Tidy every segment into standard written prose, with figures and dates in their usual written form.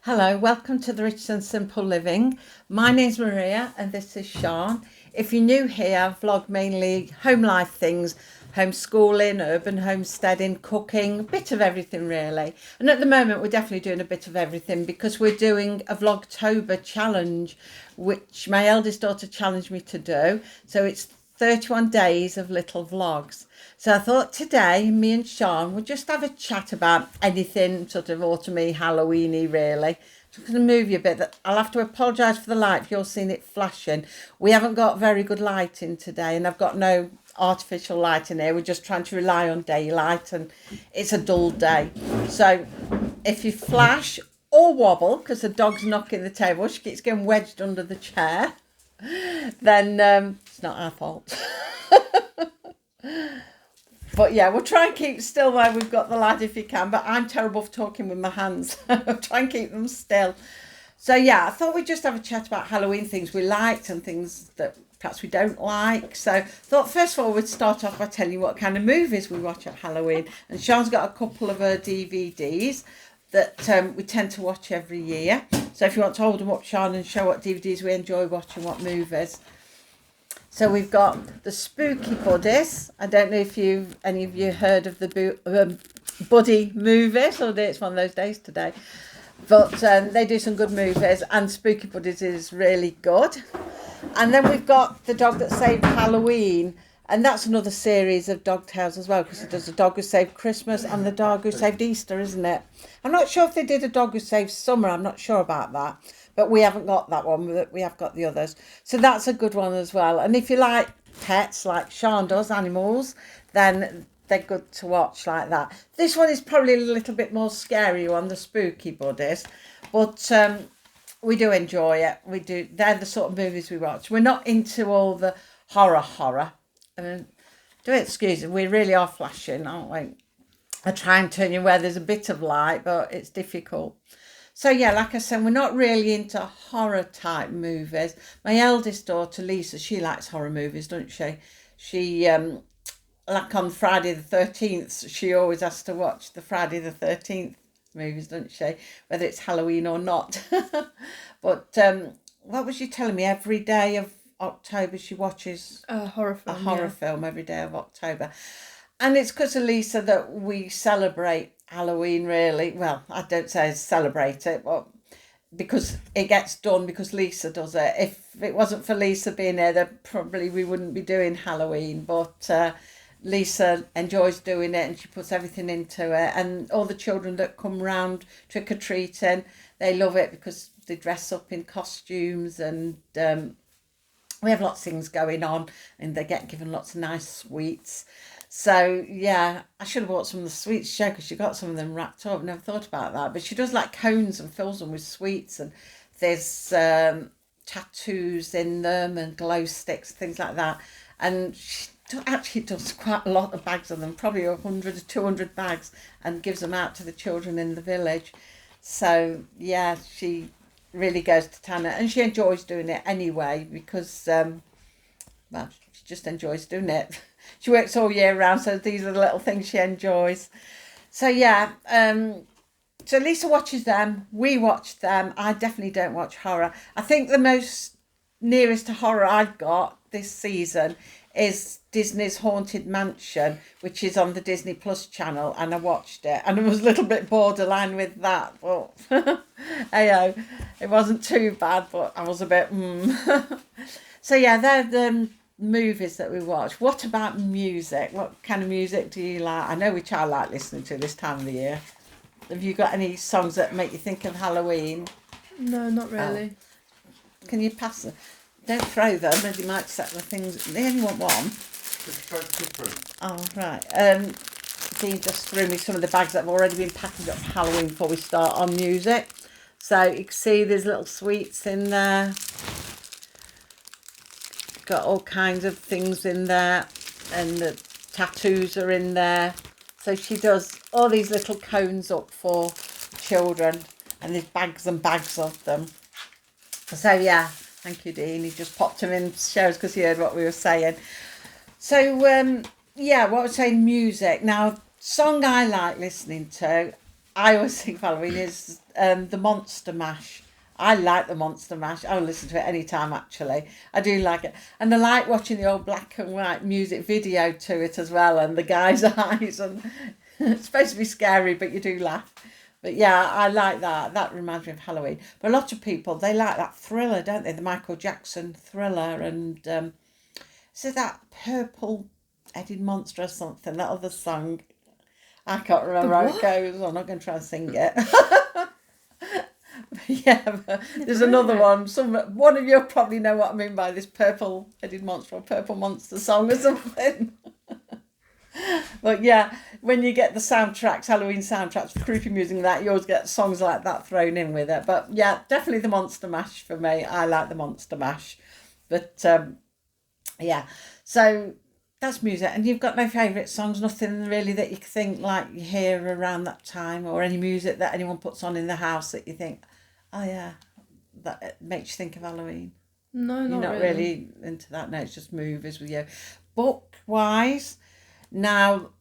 Hello, welcome to the Rich and Simple Living. My name's Maria and this is Sian. If you're new here, I vlog mainly home life things, homeschooling, urban homesteading, cooking, a bit of everything really. And at the moment we're definitely doing a bit of everything because we're doing a Vlogtober challenge, which my eldest daughter challenged me to do. So it's 31 days of little vlogs. So I thought today, me and Sian would just have a chat about anything sort of autumny, Halloweeny, really. Just going to move you a bit. I'll have to apologise for the light if you're seeing it flashing. We haven't got very good lighting today, and I've got no artificial light in here. We're just trying to rely on daylight, and it's a dull day. So if you flash or wobble, because the dog's knocking the table, she keeps getting wedged under the chair, then it's not our fault. But yeah, we'll try and keep still where we've got the light if you can. But I'm terrible for talking with my hands. I'll try and keep them still. So yeah, I thought we'd just have a chat about Halloween, things we liked and things that perhaps we don't like. So I thought first of all we'd start off by telling you what kind of movies we watch at Halloween. And Sean's got a couple of her DVDs that we tend to watch every year. So if you want to hold them up, Sean, and show what DVDs we enjoy watching, what movies. So we've got the Spooky Buddies. I don't know if any of you heard of the Buddy movies, or it's one of those days today. But they do some good movies, and Spooky Buddies is really good. And then we've got The Dog That Saved Halloween, and that's another series of dog tales as well, because it does The Dog Who Saved Christmas and The Dog Who Saved Easter, isn't it? I'm not sure if they did A Dog Who Saved Summer. I'm not sure about that. But we haven't got that one, but we have got the others. So that's a good one as well. And if you like pets, like Sean does, animals, then they're good to watch like that. This one is probably a little bit more scary one, the Spooky Buddies. But we do enjoy it. We do. They're the sort of movies we watch. We're not into all the horror. Do excuse me, we really are flashing, aren't we? I try and turn you where there's a bit of light, but it's difficult. So yeah, like I said, we're not really into horror type movies. My eldest daughter, Lisa, she likes horror movies, doesn't she? She, like on Friday the 13th, she always has to watch the Friday the 13th movies, doesn't she? Whether it's Halloween or not. But what was she telling me? Every day of October she watches a horror film every day of October. And it's because of Lisa that we celebrate Halloween, really. Well, I don't say celebrate it, but because it gets done because Lisa does it. If it wasn't for Lisa being there, then probably we wouldn't be doing Halloween. But Lisa enjoys doing it and she puts everything into it. And all the children that come round trick-or-treating, they love it because they dress up in costumes and we have lots of things going on and they get given lots of nice sweets. So, yeah, I should have bought some of the sweets, show, because she got some of them wrapped up. Never thought about that. But she does like cones and fills them with sweets. And there's tattoos in them and glow sticks, things like that. And she actually does quite a lot of bags of them, probably 100 or 200 bags, and gives them out to the children in the village. So, yeah, she really goes to town. And she enjoys doing it anyway because, well, she just enjoys doing it. She works all year round, so these are the little things she enjoys. So yeah, so Lisa watches them, we watch them. I definitely don't watch horror. I think the most nearest to horror I've got this season is Disney's Haunted Mansion, which is on the Disney Plus channel, and I watched it, and I was a little bit borderline with that, but hey, it wasn't too bad, but I was a bit. So yeah, they're the movies that we watch. What about music? What kind of music do you like? I know which I like listening to this time of the year. Have you got any songs that make you think of Halloween? No, not really. Oh. Can you pass them? Don't throw them, and you might set the things. They only want one. Oh, right. Dean just threw me some of the bags that have already been packaged up for Halloween before we start on music. So you can see there's little sweets in there. Got all kinds of things in there, and the tattoos are in there. So she does all these little cones up for children, and there's bags and bags of them. So yeah, thank you, Dean. He just popped them in to show us because he heard what we were saying. So yeah, what I was saying, music. Now, song I like listening to, I always think of Halloween is the Monster Mash. I like the Monster Mash. I'll listen to it anytime, actually. I do like it. And I like watching the old black and white music video to it as well, and the guy's eyes. And it's supposed to be scary, but you do laugh. But yeah, I like that. That reminds me of Halloween. But a lot of people, they like that Thriller, don't they? The Michael Jackson Thriller. And is it that purple-headed monster or something? That other song. I can't remember how it goes. I'm not going to try and sing it. Yeah, but there's another one. One of you probably know what I mean by this purple-headed monster or purple monster song or something. But yeah, when you get the soundtracks, Halloween soundtracks, creepy music and that, you always get songs like that thrown in with it. But yeah, definitely the Monster Mash for me. I like the Monster Mash. But yeah, so that's music. And you've got no favourite songs, nothing really that you think like you hear around that time, or any music that anyone puts on in the house that you think, oh yeah, that makes you think of Halloween. No, You're not really. really into that. No, it's just movies with you. Book-wise, now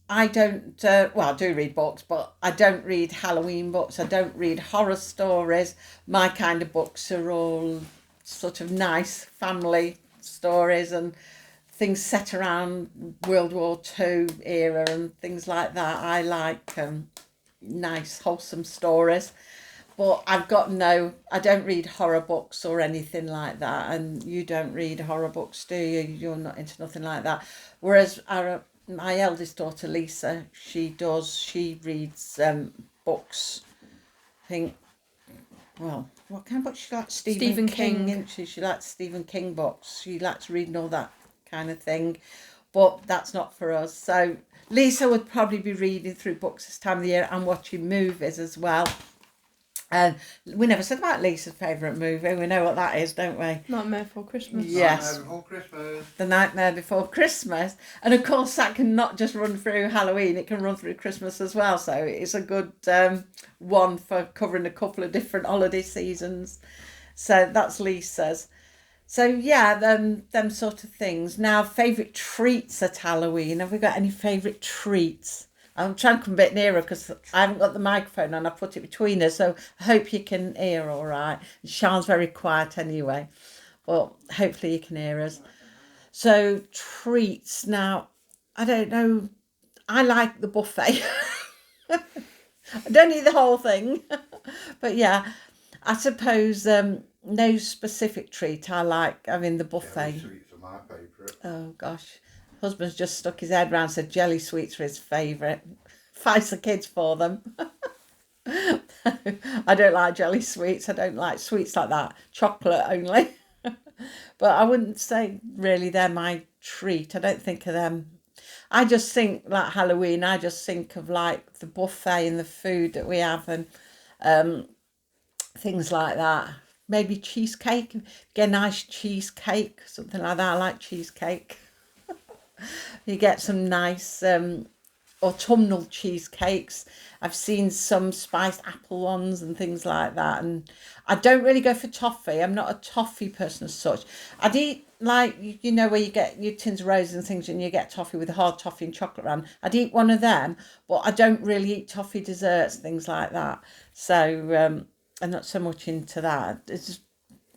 I don't, well, I do read books, but I don't read Halloween books. I don't read horror stories. My kind of books are all sort of nice family stories and things set around World War II era and things like that. I like nice, wholesome stories. But I don't read horror books or anything like that. And you don't read horror books, do you? You're not into nothing like that. Whereas my eldest daughter, Lisa, she does. She reads books. I think, well, what kind of books she likes? Stephen King, isn't she? She likes Stephen King books. She likes reading all that kind of thing. But that's not for us. So Lisa would probably be reading through books this time of the year and watching movies as well. And we never said about Lisa's favourite movie. We know what that is, don't we? Nightmare Before Christmas. Yes. Nightmare Before Christmas. The Nightmare Before Christmas. And of course that can not just run through Halloween, it can run through Christmas as well. So it's a good one for covering a couple of different holiday seasons. So that's Lisa's. So yeah, them sort of things. Now, favourite treats at Halloween. Have we got any favourite treats? I'm trying to come a bit nearer because I haven't got the microphone and I put it between us, so I hope you can hear all right. Sean's very quiet anyway, but hopefully you can hear us. So treats. Now, I don't know. I like the buffet. I don't eat the whole thing, but yeah, I suppose no specific treat. I like having the buffet. Jelly sweets are my favourite. Oh gosh. Husband's just stuck his head round and said jelly sweets are his favourite. Fights the kids for them. I don't like jelly sweets. I don't like sweets like that. Chocolate only. But I wouldn't say really they're my treat. I don't think of them. I just think like Halloween, I just think of like the buffet and the food that we have and things like that. Maybe cheesecake. Get a nice cheesecake, something like that. I like cheesecake. You get some nice autumnal cheesecakes. I've seen some spiced apple ones and things like that. And I don't really go for toffee. I'm not a toffee person as such. I'd eat like, you know, where you get your tins of roses and things and you get toffee with a hard toffee and chocolate around. I'd eat one of them, but I don't really eat toffee desserts, things like that. So I'm not so much into that.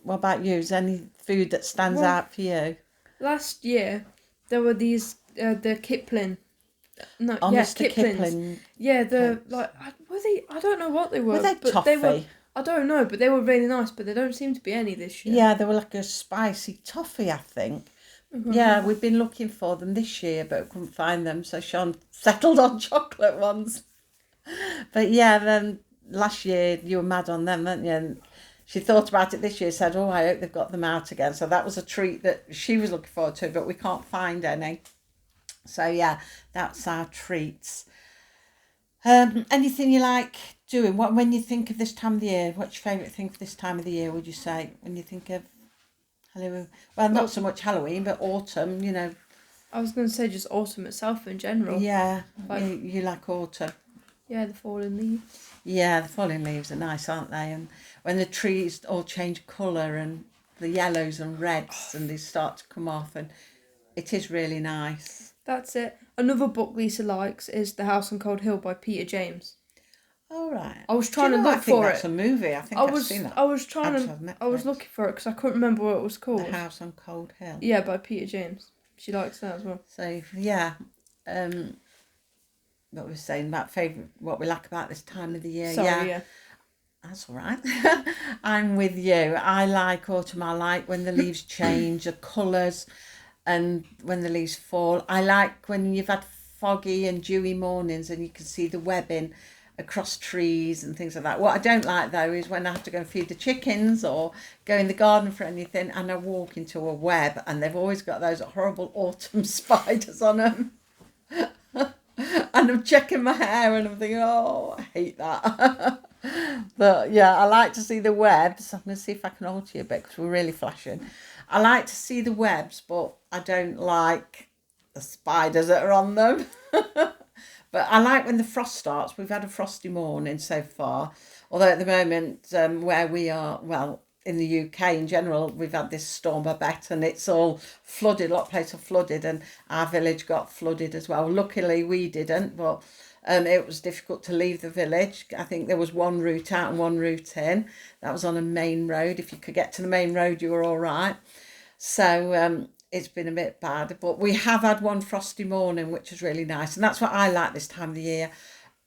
What about you? Is there any food that stands out for you? Last year, there were these, the Kipling. No, Oh, yeah, Mr. Kiplings. Kipling. Yeah, were they? I don't know what they were. Were they but toffee? They were. I don't know, but they were really nice. But there don't seem to be any this year. Yeah, they were like a spicy toffee, I think. Mm-hmm. Yeah, we've been looking for them this year, but couldn't find them. So Sean settled on chocolate ones. But yeah, then last year you were mad on them, weren't you? And she thought about it this year, said, oh, I hope they've got them out again. So that was a treat that she was looking forward to, but we can't find any. So yeah, that's our treats. Anything you like doing? When you think of this time of the year, what's your favourite thing for this time of the year, would you say? When you think of Halloween? Well, not so much Halloween, but autumn, you know. I was going to say just autumn itself in general. Yeah, Like, you like autumn. Yeah, the falling leaves. Yeah, the falling leaves are nice, aren't they? And when the trees all change colour and the yellows and reds and they start to come off, and it is really nice. That's it. Another book Lisa likes is The House on Cold Hill by Peter James. All right. I was Do trying you to know, look I think for that's it. a movie. I think I've seen that. I was trying Advert to. on I was Netflix. looking for it because I couldn't remember what it was called. The House on Cold Hill. Yeah, by Peter James. She likes that as well. So yeah, what we were saying about favourite, what we like about this time of the year. Sorry, yeah. That's all right. I'm with you. I like autumn. I like when the leaves change, the colours, and when the leaves fall. I like when you've had foggy and dewy mornings and you can see the webbing across trees and things like that. What I don't like though is when I have to go and feed the chickens or go in the garden for anything and I walk into a web and they've always got those horrible autumn spiders on them. And I'm checking my hair and I'm thinking, oh, I hate that. But yeah, I like to see the webs. I'm going to see if I can alter you a bit because we're really flashing. I like to see the webs, but I don't like the spiders that are on them. But I like when the frost starts. We've had a frosty morning so far. Although at the moment where we are, well, in the UK in general, we've had this storm Babette and it's all flooded. A lot of places are flooded and our village got flooded as well. Luckily we didn't, but it was difficult to leave the village. I think there was one route out and one route in. That was on a main road. If you could get to the main road, you were all right. So it's been a bit bad, but we have had one frosty morning, which is really nice. And that's what I like this time of the year.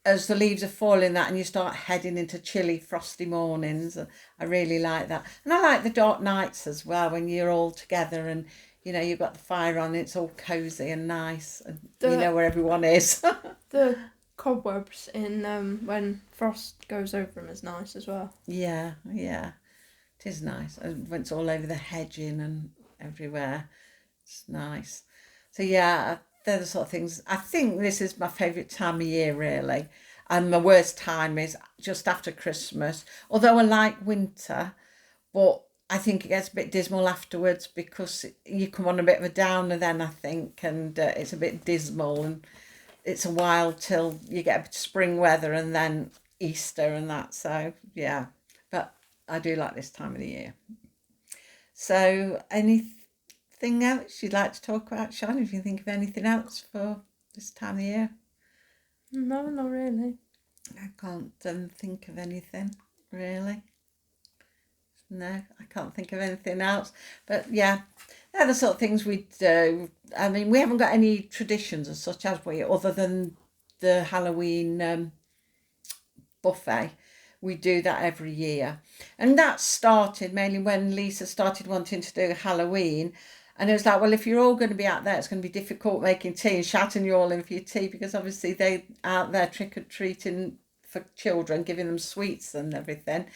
As the leaves are falling that and you start heading into chilly, frosty mornings. I really like that. And I like the dark nights as well when you're all together and, you know, you've got the fire on, it's all cosy and nice and you know where everyone is. The cobwebs in when frost goes over them is nice as well. Yeah, it is nice. And when it's all over the hedging and everywhere, it's nice. So yeah, they're the sort of things. I think this is my favourite time of year, really. And my worst time is just after Christmas. Although I like winter, but I think it gets a bit dismal afterwards because you come on a bit of a downer then, I think, and it's a bit dismal and it's a while till you get a bit of spring weather and then Easter and that. So, yeah, but I do like this time of the year. So, anything else you'd like to talk about, Sean, if you think of anything else for this time of year? No, not really. I can't think of anything, really. No, I can't think of anything else. But yeah, they're the sort of things we do. I mean, we haven't got any traditions as such as we, other than the Halloween buffet. We do that every year. And that started mainly when Lisa started wanting to do Halloween. And it was like, well, if you're all going to be out there, it's going to be difficult making tea and shouting you all in for your tea because obviously they out there trick-or-treating for children, giving them sweets and everything.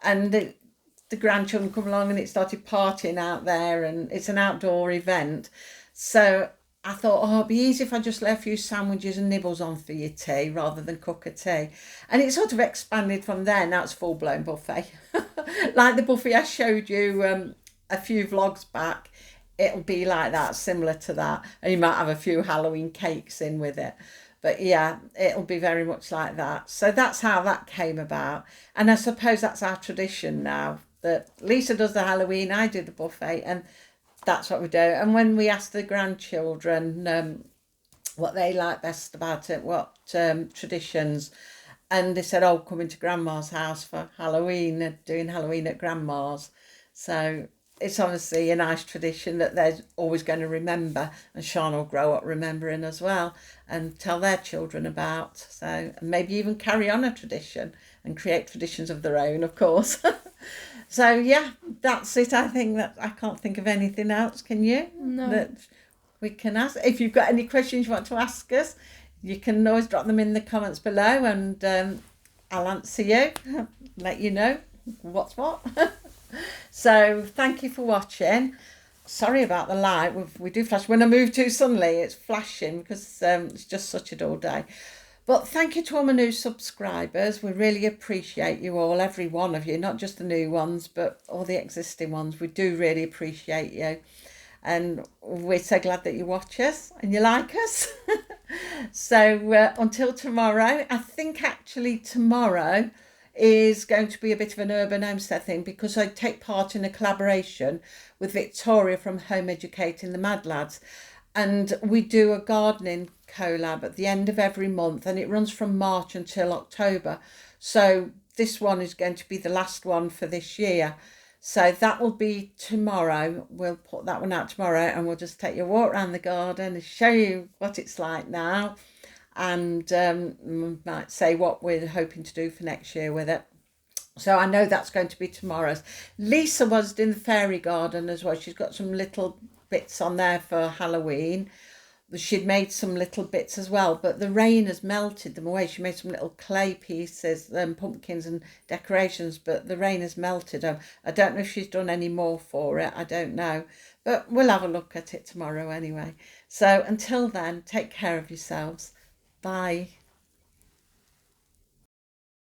And the grandchildren come along and it started partying out there and it's an outdoor event. So I thought, oh, it'd be easy if I just lay a few sandwiches and nibbles on for your tea rather than cook a tea. And it sort of expanded from there. Now it's full-blown buffet. Like the buffet I showed you a few vlogs back, it'll be like that, similar to that. And you might have a few Halloween cakes in with it. But yeah, it'll be very much like that. So that's how that came about. And I suppose that's our tradition now, that Lisa does the Halloween, I do the buffet, and that's what we do. And when we ask the grandchildren what they like best about it, what traditions, and they said, oh, coming to Grandma's house for Halloween and doing Halloween at Grandma's. So it's obviously a nice tradition that they're always going to remember, and Sean will grow up remembering as well and tell their children about. So maybe even carry on a tradition and create traditions of their own, of course. So yeah, that's it. I think that I can't think of anything else. Can you? No. That we can ask. If you've got any questions you want to ask us, you can always drop them in the comments below and I'll answer you, let you know what's what. So thank you for watching. Sorry about the light. We do flash. When I move too suddenly, it's flashing because it's just such a dull day. But thank you to all my new subscribers. We really appreciate you all, every one of you, not just the new ones, but all the existing ones. We do really appreciate you. And we're so glad that you watch us and you like us. So until tomorrow, I think actually tomorrow is going to be a bit of an urban homestead thing because I take part in a collaboration with Victoria from Home Educating the Mad Lads. And we do a gardening collab at the end of every month and it runs from March until October. So this one is going to be the last one for this year. So that will be tomorrow. We'll put that one out tomorrow, and we'll just take you a walk around the garden and show you what it's like now, and might say what we're hoping to do for next year with it. So I know that's going to be tomorrow's. Lisa was in the fairy garden as well. She's got some little bits on there for Halloween. She'd made some little bits as well, but the rain has melted them away. She made some little clay pieces, pumpkins and decorations, but the rain has melted them. I don't know if she's done any more for it. I don't know, but we'll have a look at it tomorrow anyway. So until then, take care of yourselves. Bye.